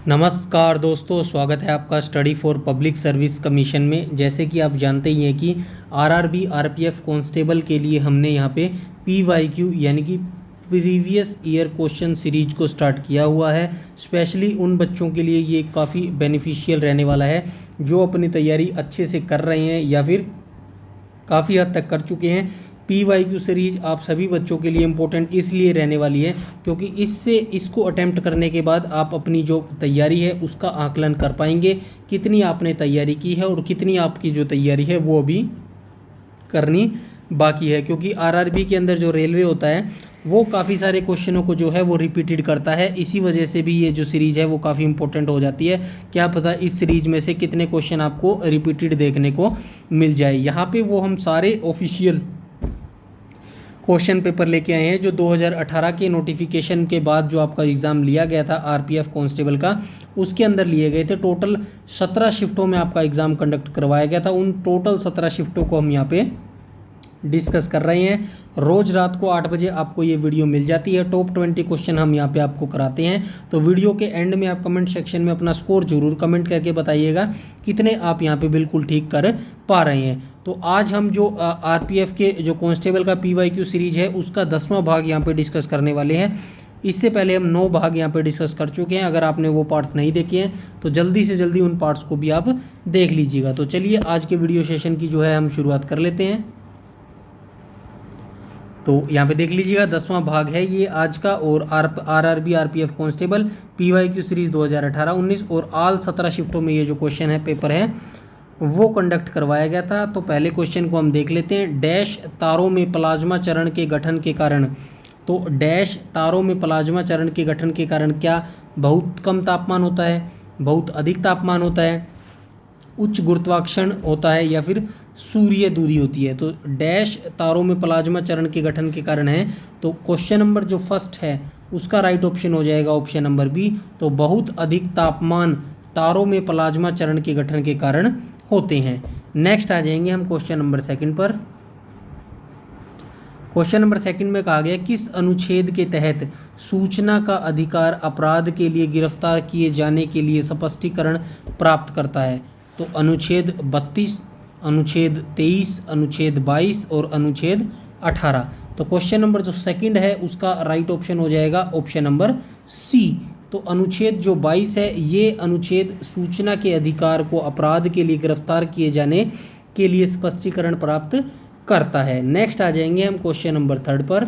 नमस्कार दोस्तों, स्वागत है आपका study for public service commission में। जैसे कि आप जानते ही हैं कि आरआरबी आरपीएफ कांस्टेबल के लिए हमने यहाँ पे पीवाईक्यू यानी कि प्रीवियस ईयर क्वेश्चन सीरीज को स्टार्ट किया हुआ है। स्पेशली उन बच्चों के लिए ये काफ़ी बेनिफिशियल रहने वाला है जो अपनी तैयारी अच्छे से कर रहे हैं या फिर काफ़ी हद तक कर चुके हैं। पीवाईक्यू सीरीज आप सभी बच्चों के लिए इम्पोर्टेंट इसलिए रहने वाली है क्योंकि इससे इसको अटेम्प्ट करने के बाद आप अपनी जो तैयारी है उसका आकलन कर पाएंगे, कितनी आपने तैयारी की है और कितनी आपकी जो तैयारी है वो अभी करनी बाकी है। क्योंकि आरआरबी के अंदर जो रेलवे होता है वो काफ़ी सारे क्वेश्चनों को जो है वो रिपीटेड करता है। इसी वजह से भी ये जो सीरीज़ है वो काफ़ी इंपॉर्टेंट हो जाती है। क्या पता इस सीरीज़ में से कितने क्वेश्चन आपको रिपीटेड देखने को मिल जाए। यहाँ पे वो हम सारे ऑफिशियल क्वेश्चन पेपर लेके आए हैं जो 2018 के नोटिफिकेशन के बाद जो आपका एग्ज़ाम लिया गया था आरपीएफ कांस्टेबल का, उसके अंदर लिए गए थे। टोटल 17 शिफ्टों में आपका एग्ज़ाम कंडक्ट करवाया गया था। उन टोटल 17 शिफ्टों को हम यहाँ पे डिस्कस कर रहे हैं। रोज़ रात को 8 बजे आपको ये वीडियो मिल जाती है। टॉप 20 क्वेश्चन हम यहाँ पे आपको कराते हैं। तो वीडियो के एंड में आप कमेंट सेक्शन में अपना स्कोर जरूर कमेंट करके बताइएगा कितने आप यहाँ पे बिल्कुल ठीक कर पा रहे हैं। तो आज हम जो आरपीएफ के जो कांस्टेबल का पीवाईक्यू सीरीज है उसका 10वां भाग यहाँ पे डिस्कस करने वाले हैं। इससे पहले हम 9 भाग यहाँ पे डिस्कस कर चुके हैं। अगर आपने वो पार्ट्स नहीं देखे हैं तो जल्दी से जल्दी उन पार्ट्स को भी आप देख लीजिएगा। तो चलिए आज के वीडियो सेशन की जो है हम शुरुआत कर लेते हैं। तो यहाँ पे देख लीजिएगा 10वां भाग है ये आज का। और RRB RPF constable PYQ series 2018-19 और ऑल 17 शिफ्टों में ये जो क्वेश्चन है पेपर है वो कंडक्ट करवाया गया था। तो पहले क्वेश्चन को हम देख लेते हैं। डैश तारों में प्लाज्मा चरण के गठन के कारण, तो डैश तारों में प्लाज्मा चरण के गठन के कारण क्या बहुत कम तापमान होता है, बहुत अधिक तापमान होता है, उच्च गुरुत्वाकर्षण होता है या फिर सूर्य दूरी होती है। तो डैश तारों में प्लाज्मा चरण के गठन के कारण है। तो क्वेश्चन नंबर जो फर्स्ट है उसका राइट ऑप्शन हो जाएगा ऑप्शन नंबर बी। तो बहुत अधिक तापमान तारों में प्लाज्मा चरण के गठन के कारण होते हैं। नेक्स्ट आ जाएंगे हम क्वेश्चन नंबर सेकंड पर। क्वेश्चन नंबर सेकंड में कहा गया किस अनुच्छेद के तहत सूचना का अधिकार अपराध के लिए गिरफ्तार किए जाने के लिए स्पष्टीकरण प्राप्त करता है। तो अनुच्छेद 32, अनुच्छेद 23, अनुच्छेद 22 और अनुच्छेद 18। तो क्वेश्चन नंबर जो सेकंड है उसका राइट ऑप्शन हो जाएगा ऑप्शन नंबर सी। तो अनुच्छेद जो 22 है ये अनुच्छेद सूचना के अधिकार को अपराध के लिए गिरफ्तार किए जाने के लिए स्पष्टीकरण प्राप्त करता है। नेक्स्ट आ जाएंगे हम क्वेश्चन नंबर थर्ड पर।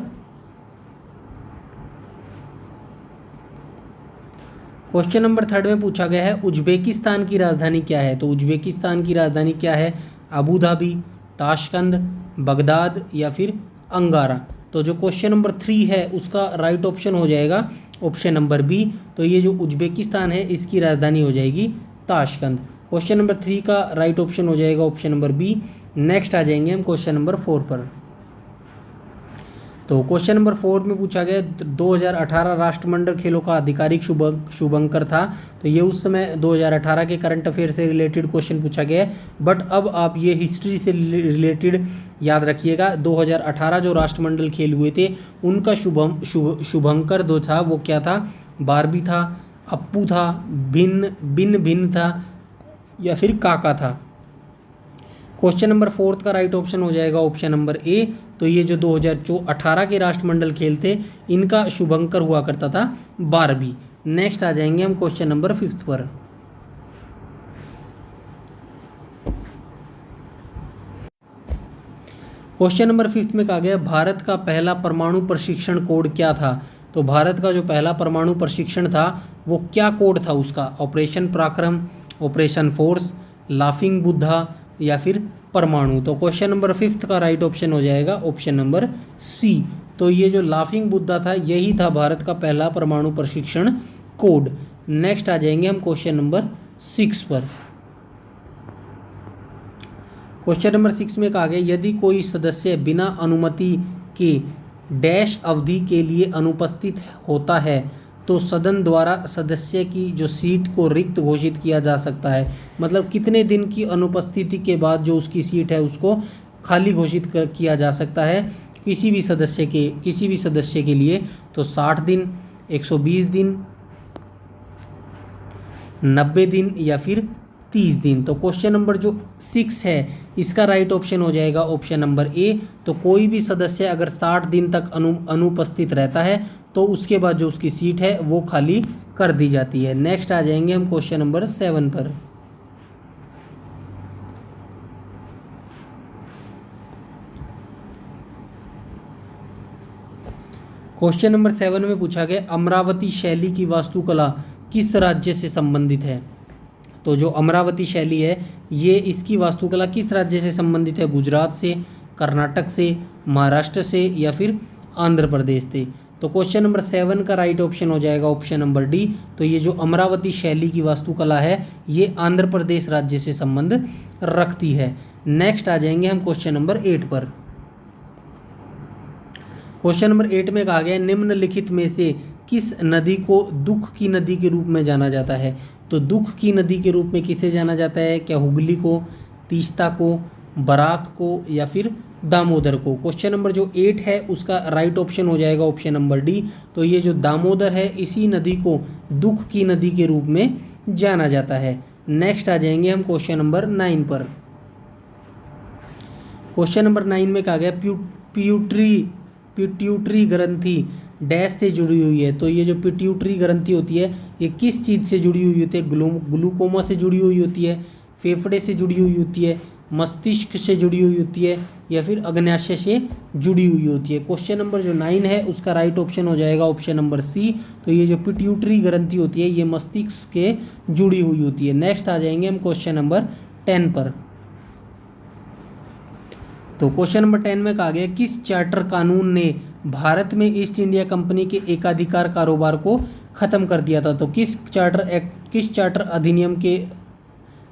क्वेश्चन नंबर थर्ड में पूछा गया है उज्बेकिस्तान की राजधानी क्या है। तो उज्बेकिस्तान की राजधानी क्या है? अबू धाबी, ताशकंद, बगदाद या फिर अंकारा। तो जो क्वेश्चन नंबर 3 है उसका राइट ऑप्शन हो जाएगा ऑप्शन नंबर बी। तो ये जो उज्बेकिस्तान है इसकी राजधानी हो जाएगी ताशकंद। क्वेश्चन नंबर 3 का राइट ऑप्शन हो जाएगा ऑप्शन नंबर बी। नेक्स्ट आ जाएंगे हम क्वेश्चन नंबर 4 पर। तो क्वेश्चन नंबर 4 में पूछा गया 2018 राष्ट्रमंडल खेलों का आधिकारिक शुभंकर था। तो ये उस समय 2018 के करंट अफेयर से रिलेटेड क्वेश्चन पूछा गया है। बट अब आप ये हिस्ट्री से रिलेटेड याद रखिएगा। 2018 जो राष्ट्रमंडल खेल हुए थे उनका शुभंकर जो था वो क्या था? बारबी था, अप्पू था, भिन्न था या फिर काका था। क्वेश्चन नंबर 4 का राइट ऑप्शन हो जाएगा ऑप्शन नंबर ए। तो ये जो 2018 के राष्ट्रमंडल खेल थे इनका शुभंकर हुआ करता था बारबी। नेक्स्ट आ जाएंगे हम क्वेश्चन नंबर 5 पर। क्वेश्चन नंबर 5 में कहा गया भारत का पहला परमाणु प्रशिक्षण कोड क्या था। तो भारत का जो पहला परमाणु प्रशिक्षण था वो क्या कोड था उसका? ऑपरेशन पराक्रम, ऑपरेशन फोर्स, लाफिंग बुद्धा या फिर परमाणु। तो क्वेश्चन नंबर 5 का राइट ऑप्शन हो जाएगा ऑप्शन नंबर सी। तो ये जो लाफिंग बुद्धा था यही था भारत का पहला परमाणु प्रशिक्षण कोड। नेक्स्ट आ जाएंगे हम क्वेश्चन नंबर 6 पर। क्वेश्चन नंबर 6 में कहा गया यदि कोई सदस्य बिना अनुमति के डैश अवधि के लिए अनुपस्थित होता है तो सदन द्वारा सदस्य की जो सीट को रिक्त घोषित किया जा सकता है। मतलब कितने दिन की अनुपस्थिति के बाद जो उसकी सीट है उसको खाली घोषित किया जा सकता है किसी भी सदस्य के लिए। तो 60 दिन, 120 दिन, 90 दिन या फिर 30 दिन। तो क्वेश्चन नंबर जो 6 है इसका राइट ऑप्शन हो जाएगा ऑप्शन नंबर ए। तो कोई भी सदस्य अगर 60 दिन तक अनुपस्थित रहता है तो उसके बाद जो उसकी सीट है वो खाली कर दी जाती है। नेक्स्ट आ जाएंगे हम क्वेश्चन नंबर 7 पर। क्वेश्चन नंबर 7 में पूछा गया अमरावती शैली की वास्तुकला किस राज्य से संबंधित है। तो जो अमरावती शैली है ये इसकी वास्तुकला किस राज्य से संबंधित है, गुजरात से, कर्नाटक से, महाराष्ट्र से या फिर आंध्र प्रदेश से। तो क्वेश्चन नंबर 7 का राइट ऑप्शन हो जाएगा ऑप्शन नंबर डी। तो ये जो अमरावती शैली की वास्तुकला है ये आंध्र प्रदेश राज्य से संबंध रखती है। नेक्स्ट आ जाएंगे हम क्वेश्चन नंबर 8 पर। क्वेश्चन नंबर 8 में कहा गया निम्नलिखित में से किस नदी को दुख की नदी के रूप में जाना जाता है। तो दुख की नदी के रूप में किसे जाना जाता है, क्या हुगली को, तीस्ता को, बराक को या फिर दामोदर को। क्वेश्चन नंबर जो 8 है उसका राइट ऑप्शन हो जाएगा ऑप्शन नंबर डी। तो ये जो दामोदर है इसी नदी को दुख की नदी के रूप में जाना जाता है। नेक्स्ट आ जाएंगे हम क्वेश्चन नंबर 9 पर। क्वेश्चन नंबर 9 में कहा गया पिट्यूटरी ग्रंथि डैश से जुड़ी हुई है। तो ये जो पिट्यूटरी ग्रंथि होती है ये किस चीज़ से जुड़ी हुई होती है, ग्लूकोमा से जुड़ी हुई होती है, फेफड़े से जुड़ी हुई होती है, मस्तिष्क से जुड़ी हुई होती है या फिर अग्न्याशय से जुड़ी हुई होती है। क्वेश्चन नंबर जो 9 है उसका राइट ऑप्शन हो जाएगा ऑप्शन नंबर सी। तो ये जो पिट्यूटरी ग्रंथि होती है ये मस्तिष्क के जुड़ी हुई होती है। नेक्स्ट आ जाएंगे हम क्वेश्चन नंबर 10 पर। तो क्वेश्चन नंबर 10 में कहा गया किस चार्टर कानून ने भारत में ईस्ट इंडिया कंपनी के एकाधिकार कारोबार को खत्म कर दिया था। तो किस चार्टर अधिनियम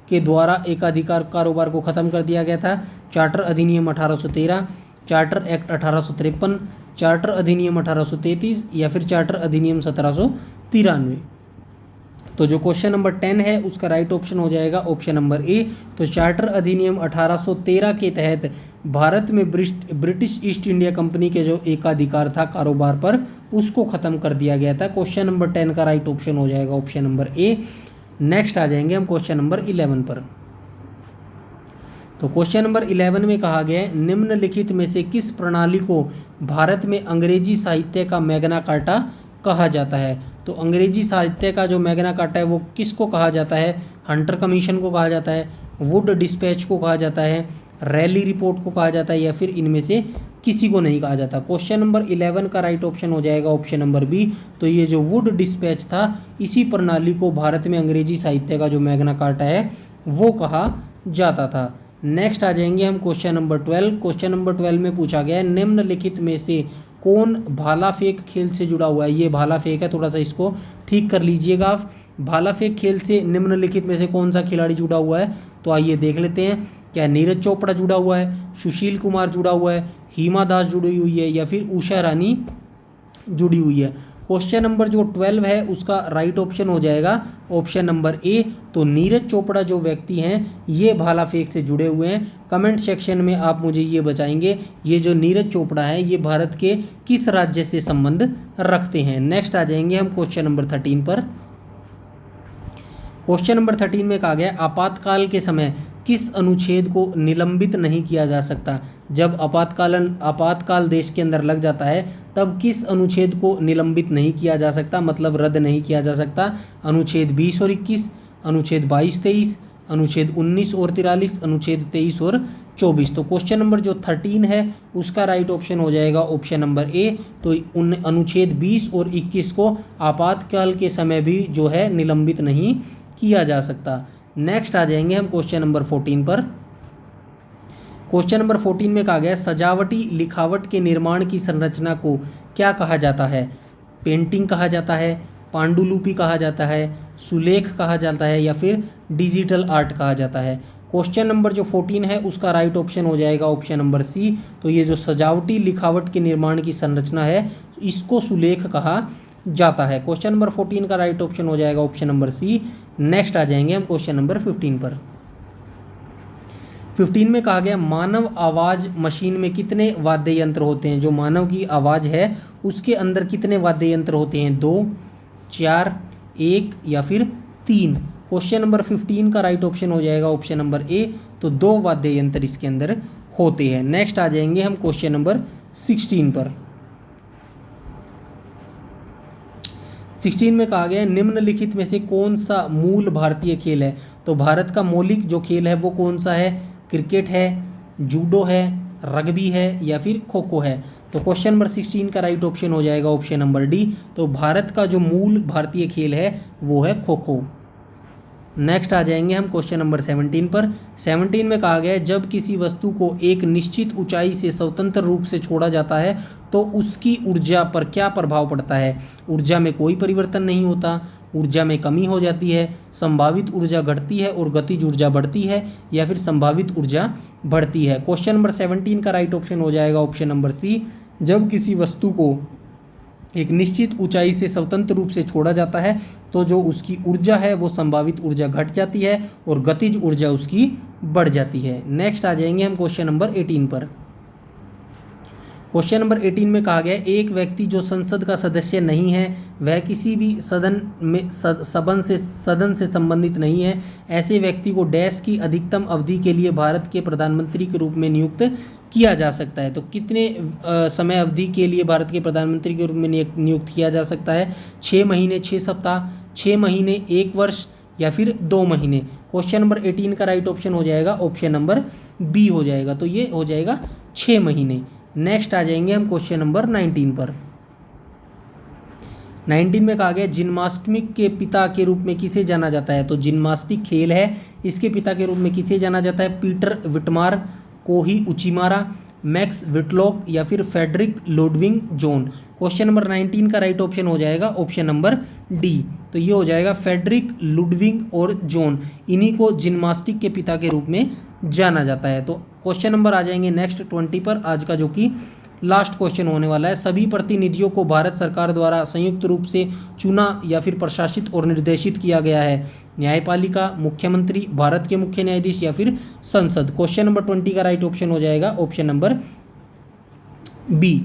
के द्वारा एकाधिकार कारोबार को खत्म कर दिया गया था। चार्टर अधिनियम 1813, चार्टर एक्ट 1853, चार्टर अधिनियम 1833 या फिर चार्टर अधिनियम 1793। तो जो क्वेश्चन नंबर 10 है उसका राइट ऑप्शन हो जाएगा ऑप्शन नंबर ए। तो चार्टर अधिनियम 1813 के तहत भारत में ब्रिटिश ईस्ट इंडिया कंपनी के जो एकाधिकार था कारोबार पर उसको ख़त्म कर दिया गया था। क्वेश्चन नंबर 10 का राइट ऑप्शन हो जाएगा ऑप्शन नंबर ए। नेक्स्ट आ जाएंगे हम क्वेश्चन नंबर 11 पर। तो क्वेश्चन नंबर 11 में कहा गया है निम्नलिखित में से किस प्रणाली को भारत में अंग्रेजी साहित्य का मैग्ना कार्टा कहा जाता है। तो अंग्रेजी साहित्य का जो मैग्ना कार्टा है वो किसको कहा जाता है, हंटर कमीशन को कहा जाता है, वुड डिस्पैच को कहा जाता है, रैली रिपोर्ट को कहा जाता है या फिर इनमें से किसी को नहीं कहा जाता। क्वेश्चन नंबर 11 का राइट ऑप्शन हो जाएगा ऑप्शन नंबर बी। तो ये जो वुड डिस्पैच था इसी प्रणाली को भारत में अंग्रेजी साहित्य का जो मैग्ना कार्टा है वो कहा जाता था। नेक्स्ट आ जाएंगे हम क्वेश्चन नंबर 12। क्वेश्चन नंबर 12 में पूछा गया है निम्नलिखित में से कौन भाला फेंक खेल से जुड़ा हुआ है। ये भाला फेंक है, थोड़ा सा इसको ठीक कर लीजिएगा आप। भाला फेंक खेल से निम्नलिखित में से कौन सा खिलाड़ी जुड़ा हुआ है। तो आइए देख लेते हैं। क्या नीरज चोपड़ा जुड़ा हुआ है, सुशील कुमार जुड़ा हुआ है, हिमा दास जुड़ी हुई है या फिर उषा रानी जुड़ी हुई है। क्वेश्चन नंबर जो 12 है उसका राइट ऑप्शन हो जाएगा ऑप्शन नंबर ए। तो नीरज चोपड़ा जो व्यक्ति हैं ये भाला फेंक से जुड़े हुए हैं। कमेंट सेक्शन में आप मुझे ये बताएंगे ये जो नीरज चोपड़ा है ये भारत के किस राज्य से संबंध रखते हैं। नेक्स्ट आ जाएंगे हम क्वेश्चन नंबर 13 पर। क्वेश्चन नंबर 13 में कहा गया आपातकाल के समय किस अनुच्छेद को निलंबित नहीं किया जा सकता। जब आपातकाल देश के अंदर लग जाता है तब किस अनुच्छेद को निलंबित नहीं किया जा सकता, मतलब रद्द नहीं किया जा सकता। अनुच्छेद 20 और 21, अनुच्छेद 22-23, अनुच्छेद 19 और 43, अनुच्छेद 23 और 24। तो क्वेश्चन नंबर जो 13 है उसका राइट ऑप्शन हो जाएगा ऑप्शन नंबर ए। तो उन अनुच्छेद 20 और 21 को आपातकाल के समय भी जो है निलंबित नहीं किया जा सकता। नेक्स्ट आ जाएंगे हम क्वेश्चन नंबर 14 पर। क्वेश्चन नंबर 14 में कहा गया सजावटी लिखावट के निर्माण की संरचना को क्या कहा जाता है। पेंटिंग कहा जाता है, पांडुलिपि कहा जाता है, सुलेख कहा जाता है या फिर डिजिटल आर्ट कहा जाता है। क्वेश्चन नंबर जो 14 है उसका राइट ऑप्शन हो जाएगा ऑप्शन नंबर सी। तो ये जो सजावटी लिखावट के निर्माण की संरचना है इसको सुलेख कहा जाता है। क्वेश्चन नंबर 14 का राइट ऑप्शन हो जाएगा ऑप्शन नंबर सी। नेक्स्ट आ जाएंगे हम क्वेश्चन नंबर 15 पर। 15 में कहा गया मानव आवाज़ मशीन में कितने वाद्य यंत्र होते हैं। जो मानव की आवाज़ है उसके अंदर कितने वाद्य यंत्र होते हैं, 2, 4, 1 या फिर 3। क्वेश्चन नंबर 15 का राइट ऑप्शन हो जाएगा ऑप्शन नंबर ए। तो 2 वाद्य यंत्र इसके अंदर होते हैं। नेक्स्ट आ जाएंगे हम क्वेश्चन नंबर 16 पर। 16 में कहा गया है निम्नलिखित में से कौन सा मूल भारतीय खेल है। तो भारत का मौलिक जो खेल है वो कौन सा है, क्रिकेट है, जूडो है, रग्बी है या फिर खो खो है। तो क्वेश्चन नंबर 16 का राइट ऑप्शन हो जाएगा ऑप्शन नंबर डी। तो भारत का जो मूल भारतीय खेल है वो है खो खो। नेक्स्ट आ जाएंगे हम क्वेश्चन नंबर 17 पर। 17 में कहा गया है जब किसी वस्तु को एक निश्चित ऊंचाई से स्वतंत्र रूप से छोड़ा जाता है तो उसकी ऊर्जा पर क्या प्रभाव पड़ता है। ऊर्जा में कोई परिवर्तन नहीं होता, ऊर्जा में कमी हो जाती है, संभावित ऊर्जा घटती है और गतिज ऊर्जा बढ़ती है या फिर संभावित ऊर्जा बढ़ती है। क्वेश्चन नंबर 17 का राइट ऑप्शन हो जाएगा ऑप्शन नंबर सी। जब किसी वस्तु को एक निश्चित ऊंचाई से स्वतंत्र रूप से छोड़ा जाता है तो जो उसकी ऊर्जा है वो संभावित ऊर्जा घट जाती है और गतिज ऊर्जा उसकी बढ़ जाती है। नेक्स्ट आ जाएंगे हम क्वेश्चन नंबर 18 पर। क्वेश्चन नंबर 18 में कहा गया है एक व्यक्ति जो संसद का सदस्य नहीं है वह किसी भी सदन से संबंधित नहीं है, ऐसे व्यक्ति को डैश की अधिकतम अवधि के लिए भारत के प्रधानमंत्री के रूप में नियुक्त किया जा सकता है। तो कितने समय अवधि के लिए भारत के प्रधानमंत्री के रूप में नियुक्त किया जा सकता है। 6 महीने, 6 सप्ताह, 6 महीने, 1 वर्ष या फिर 2 महीने। क्वेश्चन नंबर 18 का राइट ऑप्शन हो जाएगा ऑप्शन नंबर बी हो जाएगा। तो ये हो जाएगा 6 महीने। नेक्स्ट आ जाएंगे हम क्वेश्चन नंबर 19 पर। 19 में कहा गया जिम्नास्टिक के पिता के रूप में किसे जाना जाता है। तो जिम्नास्टिक खेल है, इसके पिता के रूप में किसे जाना जाता है। पीटर विटमार, कोही उचिमारा, मैक्स विटलॉक या फिर Friedrich Ludwig Jahn. Question number 19 का राइट ऑप्शन हो जाएगा ऑप्शन नंबर डी। तो ये हो जाएगा फेडरिक लुडविग और जोन, इन्हीं को जिम्नास्टिक के पिता के रूप में जाना जाता है। तो क्वेश्चन नंबर आ जाएंगे नेक्स्ट 20 पर, आज का जो कि लास्ट क्वेश्चन होने वाला है। सभी प्रतिनिधियों को भारत सरकार द्वारा संयुक्त रूप से चुना या फिर प्रशासित और निर्देशित किया गया है। न्यायपालिका, मुख्यमंत्री, भारत के मुख्य न्यायाधीश या फिर संसद। क्वेश्चन नंबर 20 का राइट ऑप्शन हो जाएगा ऑप्शन नंबर बी।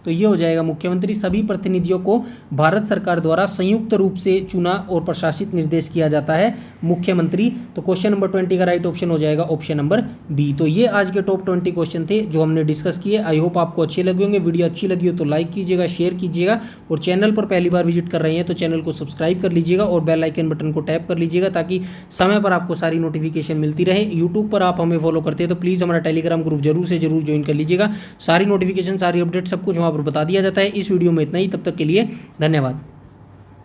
तो ये हो जाएगा मुख्यमंत्री। सभी प्रतिनिधियों को भारत सरकार द्वारा संयुक्त रूप से चुना और प्रशासित निर्देश किया जाता है मुख्यमंत्री। तो क्वेश्चन नंबर 20 का राइट ऑप्शन हो जाएगा ऑप्शन नंबर बी। तो ये आज के टॉप 20 क्वेश्चन थे जो हमने डिस्कस किए। आई होप आपको अच्छे लगे होंगे। वीडियो अच्छी लगी हो तो लाइक कीजिएगा, शेयर कीजिएगा और चैनल पर पहली बार विजिट कर रहे हैं तो चैनल को सब्सक्राइब कर लीजिएगा और बेल आइकन बटन को टैप कर लीजिएगा ताकि समय पर आपको सारी नोटिफिकेशन मिलती रहे। यूट्यूब पर आप हमें फॉलो करते हैं तो प्लीज़ हमारा टेलीग्राम ग्रुप जरूर से जरूर ज्वाइन कर लीजिएगा। सारी नोटिफिकेशन, सारी अपडेट सब कुछ वहाँ पर बता दिया जाता है। इस वीडियो में इतना ही, तब तक के लिए धन्यवाद।